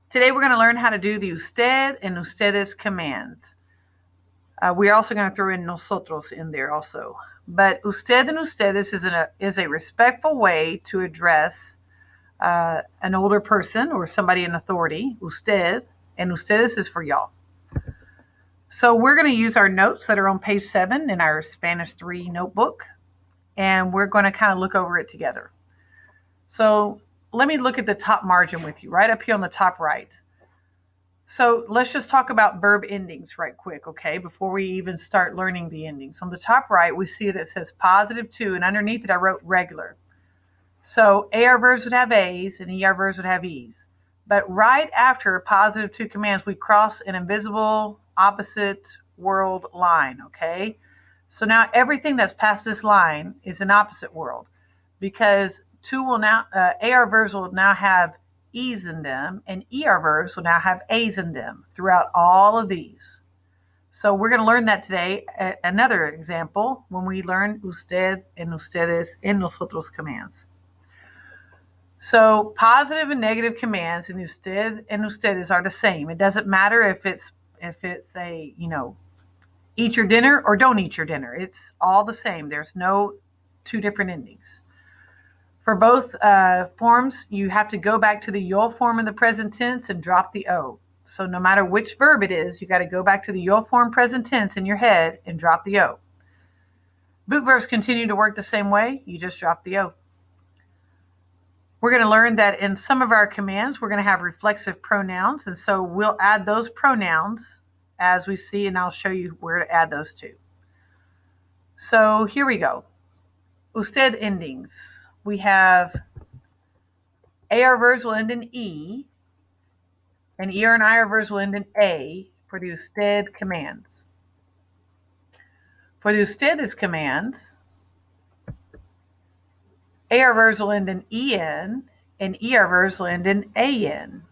Today we're going to learn how to do the usted and ustedes commands. We're also going to throw in nosotros in there also. But usted and ustedes is a respectful way to address an older person or somebody in authority. Usted and ustedes is for y'all. So we're going to use our notes that are on page 7 in our Spanish 3 notebook, and we're going to kind of look over it together. So let me look at the top margin with you, right up here on the top right. So let's just talk about verb endings right quick, okay, before we even start learning the endings. On the top right, we see that it says positive to, and underneath it I wrote regular. So AR verbs would have A's and ER verbs would have E's. But right after positive to commands, we cross an invisible opposite world line, okay? So now everything that's past this line is an opposite world, because AR verbs will now have E's in them, and ER verbs will now have A's in them throughout all of these. So we're going to learn that today. Another example when we learn usted and ustedes and nosotros commands. So positive and negative commands in usted and ustedes are the same. It doesn't matter if it's a, eat your dinner or don't eat your dinner. It's all the same. There's no two different endings. For both forms, you have to go back to the yo form in the present tense and drop the O. So no matter which verb it is, you got to go back to the yo form present tense in your head and drop the O. Boot verbs continue to work the same way. You just drop the O. We're going to learn that in some of our commands, we're going to have reflexive pronouns. And so we'll add those pronouns as we see, and I'll show you where to add those to. So here we go. Usted endings. We have AR verbs will end in E, and ER and IR verbs will end in A for the usted commands. For the ustedes commands, AR verbs will end in EN, and ER verbs will end in AN.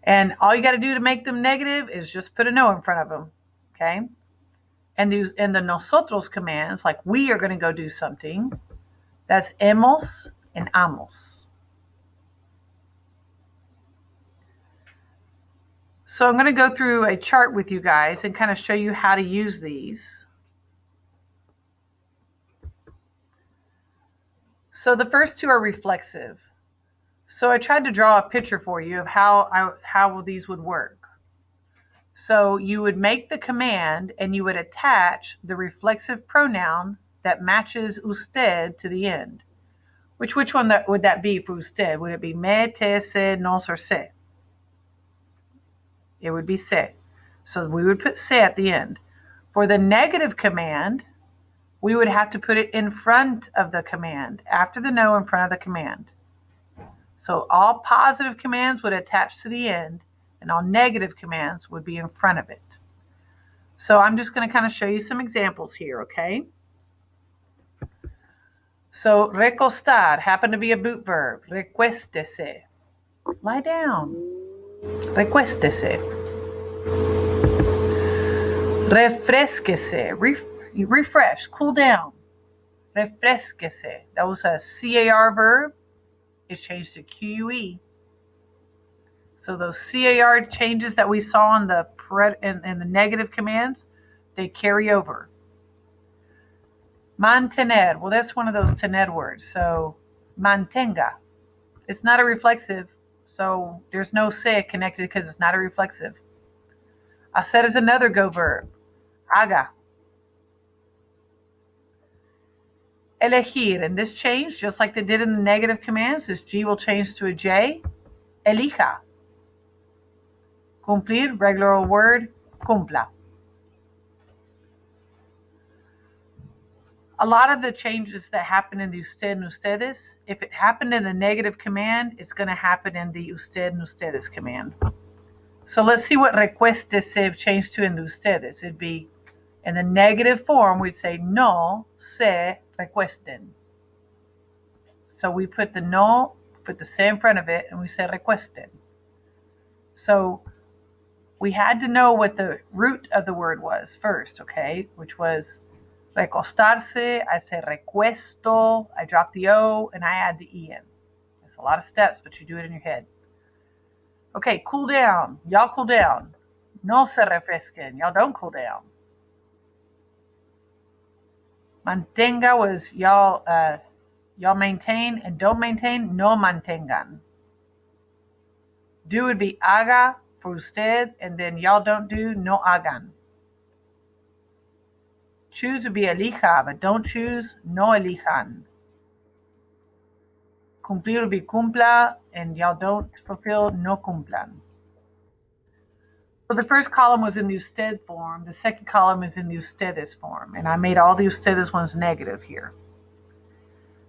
And all you got to do to make them negative is just put a no in front of them, okay? And the nosotros commands, like we are going to go do something, that's hemos and amos. So I'm going to go through a chart with you guys and kind of show you how to use these. So the first two are reflexive. So I tried to draw a picture for you of how these would work. So you would make the command and you would attach the reflexive pronoun that matches usted to the end. Which one would that be for usted? Would it be me, te, se, nos, or se? It would be se. So we would put se at the end. For the negative command, we would have to put it in front of the command, after the no, in front of the command. So all positive commands would attach to the end, and all negative commands would be in front of it. So I'm just going to kind of show you some examples here, okay? So recostar happened to be a boot verb. Recuéstese. Lie down. Recuéstese. Refresquese. Refresh. Cool down. Refresquese. That was a CAR verb. It's changed to QUE. So those CAR changes that we saw in the negative commands, they carry over. Mantener. Well, that's one of those tener words. So mantenga. It's not a reflexive. So there's no se connected because it's not a reflexive. Hacer is another go verb. Haga. Elegir. And this change, just like they did in the negative commands, this G will change to a J. Elija. Cumplir, regular word, cumpla. A lot of the changes that happen in the usted and ustedes, if it happened in the negative command, it's going to happen in the usted and ustedes command. So let's see what recuéstese changed to in the ustedes. It'd be, in the negative form, we'd say no se recuesten. So we put the no, put the se in front of it, and we say recuesten. So we had to know what the root of the word was first, okay, which was Recostarse, I say recuesto, I drop the O and I add the E in. It's a lot of steps, but you do it in your head. Okay, cool down. Y'all cool down. No se refresquen. Y'all don't cool down. Mantenga was y'all maintain, and don't maintain, no mantengan. Do would be haga for usted, and then y'all don't do, no hagan. Choose would be elija, but don't choose, no elijan. Cumplir would be cumpla, and y'all don't fulfill, no cumplan. So the first column was in the usted form. The second column is in the ustedes form, and I made all the ustedes ones negative here.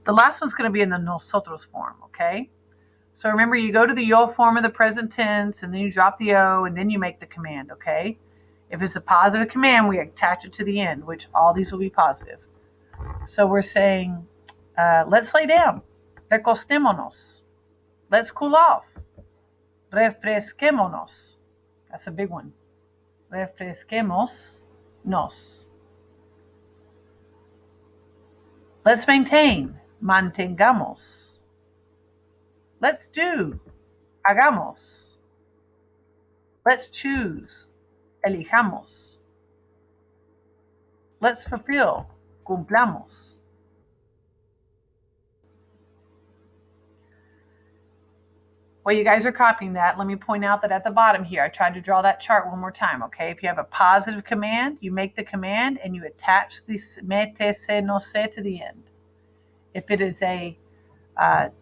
The last one's going to be in the nosotros form, okay? So remember, you go to the yo form of the present tense, and then you drop the O, and then you make the command, okay? If it's a positive command, we attach it to the end, which all these will be positive. So we're saying, let's lay down. Recostémonos. Let's cool off. Refresquémonos. That's a big one. Refresquémonos. Let's maintain. Mantengamos. Let's do. Hagamos. Let's choose. Elijamos. Let's fulfill. Cumplamos. While you guys are copying that, let me point out that at the bottom here, I tried to draw that chart one more time, okay? If you have a positive command, you make the command and you attach the me, te, se, no, se to the end. If it is a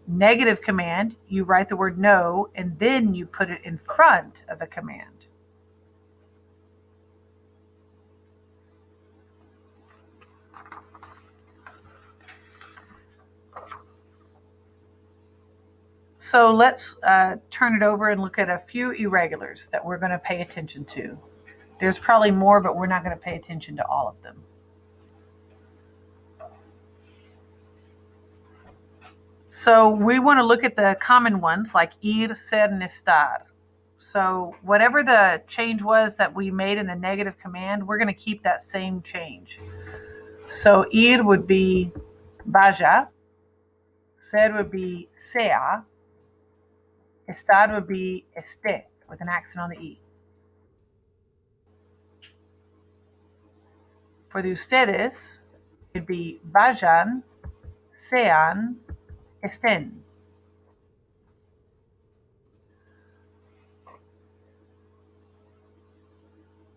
negative command, you write the word no, and then you put it in front of the command. So let's turn it over and look at a few irregulars that we're going to pay attention to. There's probably more, but we're not going to pay attention to all of them. So we want to look at the common ones like ir, ser, and estar. So whatever the change was that we made in the negative command, we're going to keep that same change. So ir would be vaya, ser would be sea, estar would be esté with an accent on the E. For the ustedes, it'd be vayan, sean, estén.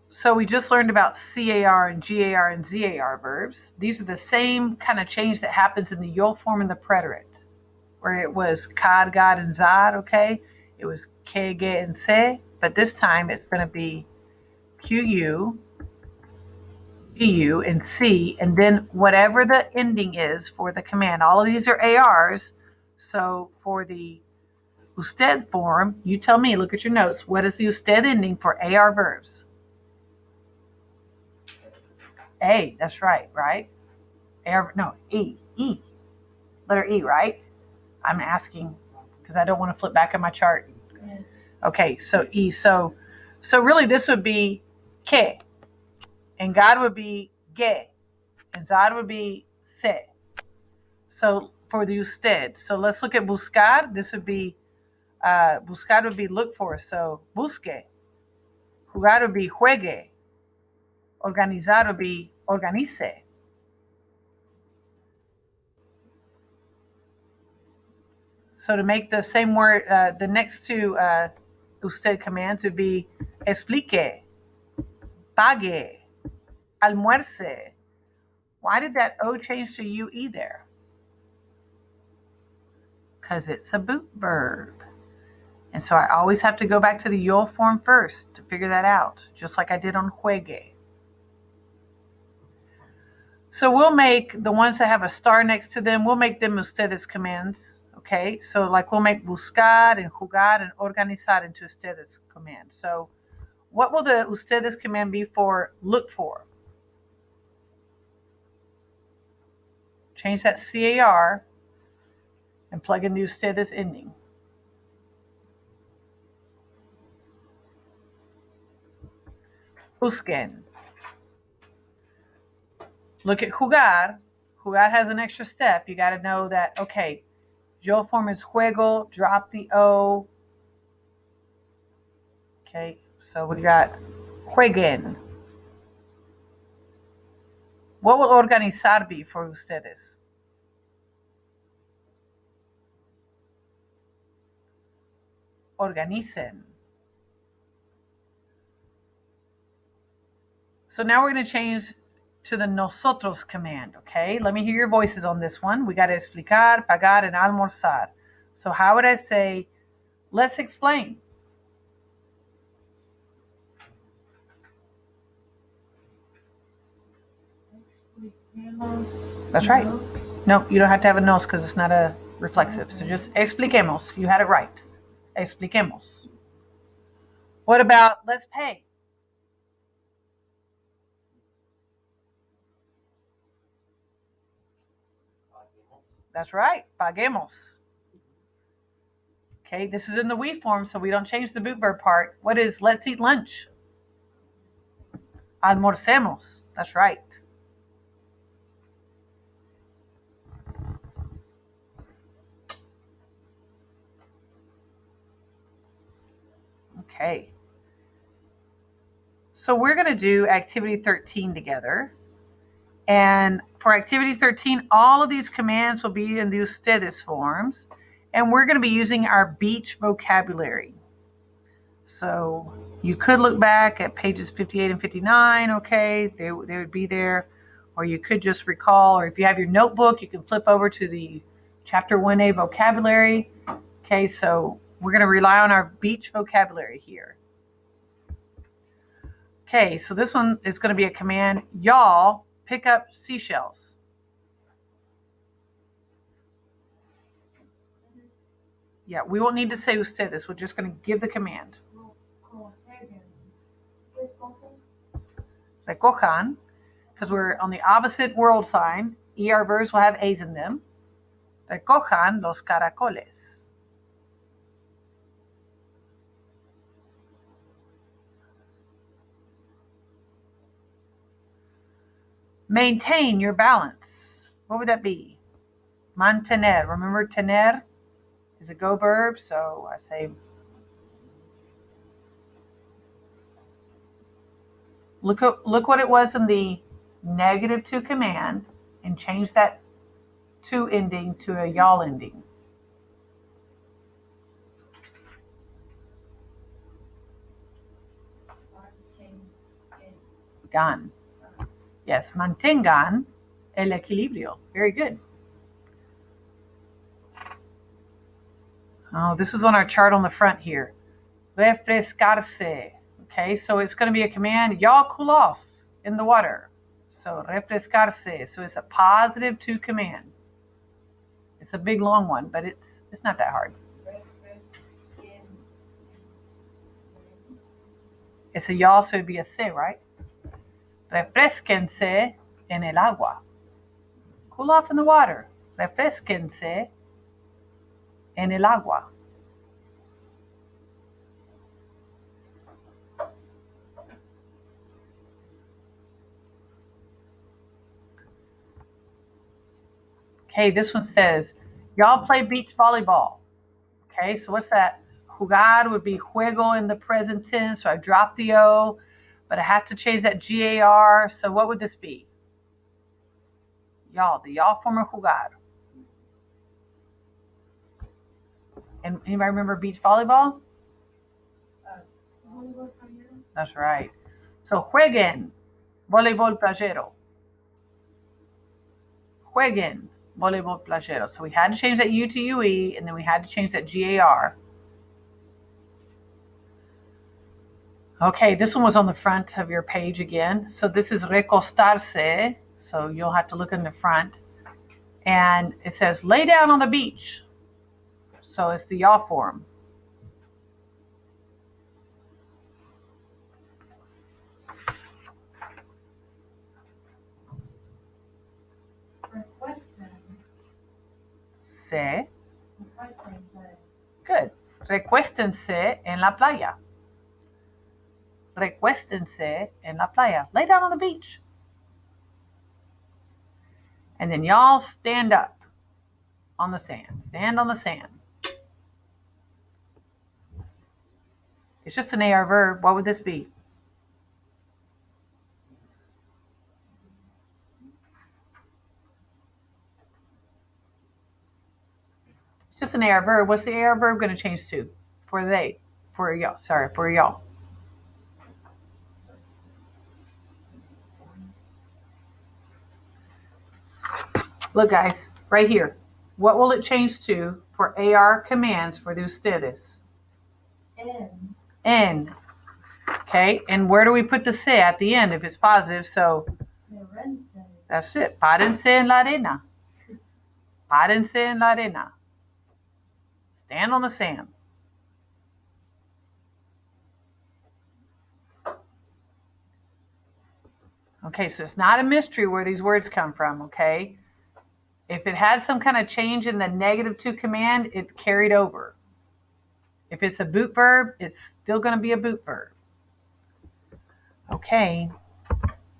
So we just learned about CAR and GAR and ZAR verbs. These are the same kind of change that happens in the yo form and the preterite, where it was kad, gad, and zad, okay? It was ke, ge, and se, but this time it's going to be QU, BU, and C, and then whatever the ending is for the command. All of these are ARs, so for the usted form, you tell me, look at your notes, what is the usted ending for AR verbs? A, that's right? E, letter E, right? I'm asking because I don't want to flip back on my chart. Okay, so E, so really this would be que, and God would be ge, and Zad would be se. So for the usted, so let's look at buscar. This would be, buscar would be look for, so busque. Jugar would be juegue. Organizar would be organice. So to make the same word, the next two usted commands would be explique, pague, almuerce. Why did that O change to UE there? Because it's a boot verb. And so I always have to go back to the yo form first to figure that out, just like I did on juegue. So we'll make the ones that have a star next to them, we'll make them ustedes commands. Okay, so like we'll make buscar and jugar and organizar into ustedes commands. So what will the ustedes command be for look for? Change that CAR and plug in the ustedes ending. Busquen. Look at jugar. Jugar has an extra step. You got to know that, okay, yo form is juego, drop the O. Okay, so we got jueguen. What will organizar be for ustedes? Organicen. So now we're going to change to the nosotros command, okay? Let me hear your voices on this one. We got to explicar, pagar, and almorzar. So how would I say, let's explain? That's right. No, you don't have to have a nos because it's not a reflexive. So just expliquemos. You had it right. Expliquemos. What about let's pay? That's right. Paguemos. Okay, this is in the we form, so we don't change the boot verb part. What is let's eat lunch? Almorcemos. That's right. Okay. So we're going to do activity 13 together. And for activity 13, all of these commands will be in the ustedes forms. And we're going to be using our beach vocabulary. So you could look back at pages 58 and 59, okay? They would be there. Or you could just recall, or if you have your notebook, you can flip over to the chapter 1A vocabulary. Okay, so we're going to rely on our beach vocabulary here. Okay, so this one is going to be a command. Y'all pick up seashells. Yeah, we won't need to say ustedes. We're just going to give the command. Recojan, because we're on the opposite world sign. ER verbs will have A's in them. Recojan los caracoles. Maintain your balance. What would that be? Mantener. Remember, tener is a go verb, so I say look what it was in the negative to command and change that to ending to a y'all ending. Gan. Yes, mantengan el equilibrio. Very good. Oh, this is on our chart on the front here. Refrescarse. Okay, so it's going to be a command. Y'all cool off in the water. So refrescarse. So it's a positive to command. It's a big long one, but it's not that hard. It's a y'all, so it'd be a se, right? Refresquense en el agua. Cool off in the water. Refresquense en el agua. Okay, this one says, y'all play beach volleyball. Okay, so what's that? Jugar would be juego in the present tense, so I dropped the O, but I have to change that GAR. So what would this be? Y'all, the y'all form of jugar. And anybody remember beach volleyball? That's right. So jueguen, voleibol playero. Jueguen, voleibol playero. So we had to change that U to UE, and then we had to change that GAR. Okay, this one was on the front of your page again. So this is recostarse. So you'll have to look in the front. And it says lay down on the beach. So it's the y'all form. Se. Good. Recuéstense en la playa. Recuéstense en la playa. Lay down on the beach. And then y'all stand up on the sand. Stand on the sand. It's just an AR verb. What would this be? It's just an AR verb. What's the AR verb going to change to? For they. For y'all. Sorry, for y'all. Look, guys, right here. What will it change to for AR commands for the ustedes? N. N. Okay, and where do we put the se at the end if it's positive? So that's it. Párense en la arena. Párense en la arena. Stand on the sand. Okay, so it's not a mystery where these words come from, okay? If it had some kind of change in the negative to command, it carried over. If it's a boot verb, it's still going to be a boot verb. Okay.